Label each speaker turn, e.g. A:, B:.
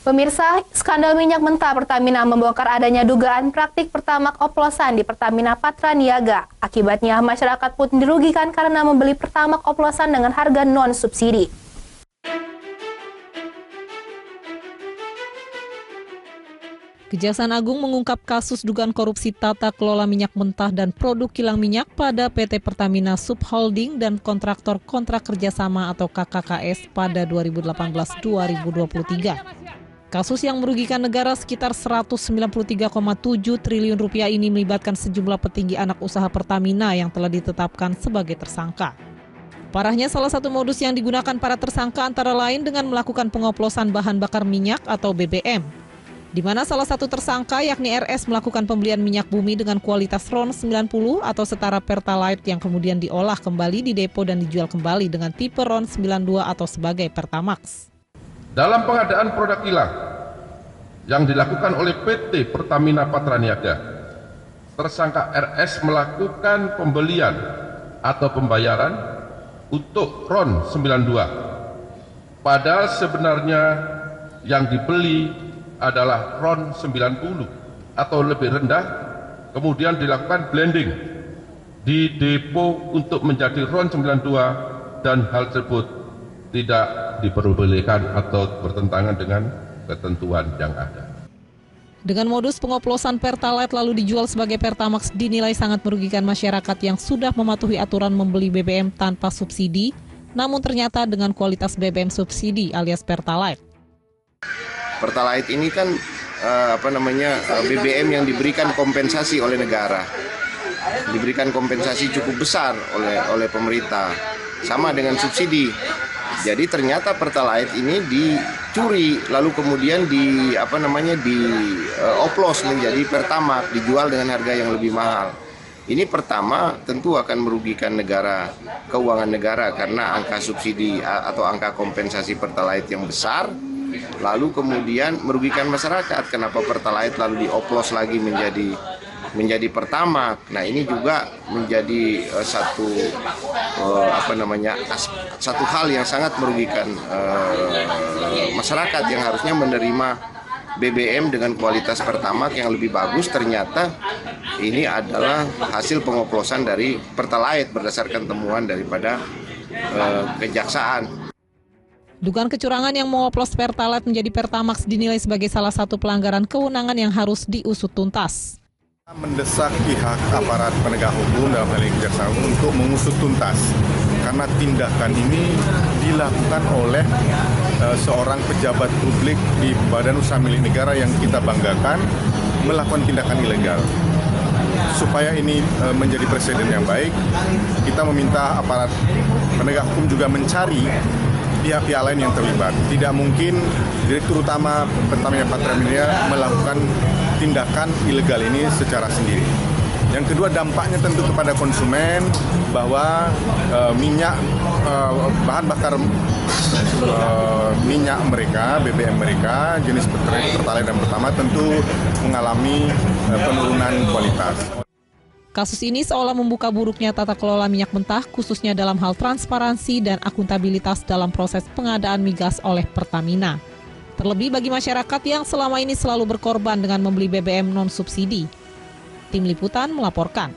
A: Pemirsa, skandal minyak mentah Pertamina membongkar adanya dugaan praktik Pertamax oplosan di Pertamina Patraniaga. Akibatnya, masyarakat pun dirugikan karena membeli Pertamax oplosan dengan harga non-subsidi.
B: Kejaksaan Agung mengungkap kasus dugaan korupsi tata kelola minyak mentah dan produk kilang minyak pada PT Pertamina Subholding dan kontraktor kontrak kerjasama atau KKKS pada 2018-2023. Kasus yang merugikan negara sekitar 193,7 triliun rupiah ini melibatkan sejumlah petinggi anak usaha Pertamina yang telah ditetapkan sebagai tersangka. Parahnya, salah satu modus yang digunakan para tersangka antara lain dengan melakukan pengoplosan bahan bakar minyak atau BBM, di mana salah satu tersangka yakni RS melakukan pembelian minyak bumi dengan kualitas RON 90 atau setara Pertalite yang kemudian diolah kembali di depo dan dijual kembali dengan tipe RON 92 atau sebagai Pertamax.
C: Dalam pengadaan produk kilang yang dilakukan oleh PT Pertamina Patraniaga, tersangka RS melakukan pembelian atau pembayaran untuk RON 92. Padahal sebenarnya yang dibeli adalah RON 90 atau lebih rendah, kemudian dilakukan blending di depo untuk menjadi RON 92 dan hal tersebut tidak diperbolehkan atau bertentangan dengan ketentuan yang ada.
B: Dengan modus pengoplosan Pertalite lalu dijual sebagai Pertamax dinilai sangat merugikan masyarakat yang sudah mematuhi aturan membeli BBM tanpa subsidi, namun ternyata dengan kualitas BBM subsidi alias Pertalite.
D: Pertalite ini kan BBM yang diberikan kompensasi oleh negara, diberikan kompensasi cukup besar oleh pemerintah, sama dengan subsidi. Jadi ternyata Pertalite ini dicuri lalu kemudian dioplos menjadi Pertamax, dijual dengan harga yang lebih mahal. Ini pertama tentu akan merugikan negara, keuangan negara karena angka subsidi atau angka kompensasi Pertalite yang besar. Lalu kemudian merugikan masyarakat, kenapa Pertalite lalu dioplos lagi menjadi Pertamax. Nah, ini juga menjadi satu hal yang sangat merugikan masyarakat yang harusnya menerima BBM dengan kualitas Pertamax yang lebih bagus. Ternyata ini adalah hasil pengoplosan dari Pertalite berdasarkan temuan daripada kejaksaan.
B: Dugaan kecurangan yang mengoplos Pertalite menjadi Pertamax dinilai sebagai salah satu pelanggaran kewenangan yang harus diusut tuntas.
E: Mendesak pihak aparat penegak hukum dalam hal ini kejaksaan untuk mengusut tuntas karena tindakan ini dilakukan oleh seorang pejabat publik di badan usaha milik negara yang kita banggakan melakukan tindakan ilegal. Supaya ini menjadi presiden yang baik, kita meminta aparat penegak hukum juga mencari pihak-pihak lain yang terlibat. Tidak mungkin Direktur Utama Pertamina Patraniaga melakukan tindakan ilegal ini secara sendiri. Yang kedua, dampaknya tentu kepada konsumen bahwa bahan bakar minyak mereka, BBM mereka, jenis Pertalite dan Pertamax tentu mengalami penurunan kualitas.
B: Kasus ini seolah membuka buruknya tata kelola minyak mentah, khususnya dalam hal transparansi dan akuntabilitas dalam proses pengadaan migas oleh Pertamina. Terlebih bagi masyarakat yang selama ini selalu berkorban dengan membeli BBM non-subsidi. Tim Liputan melaporkan.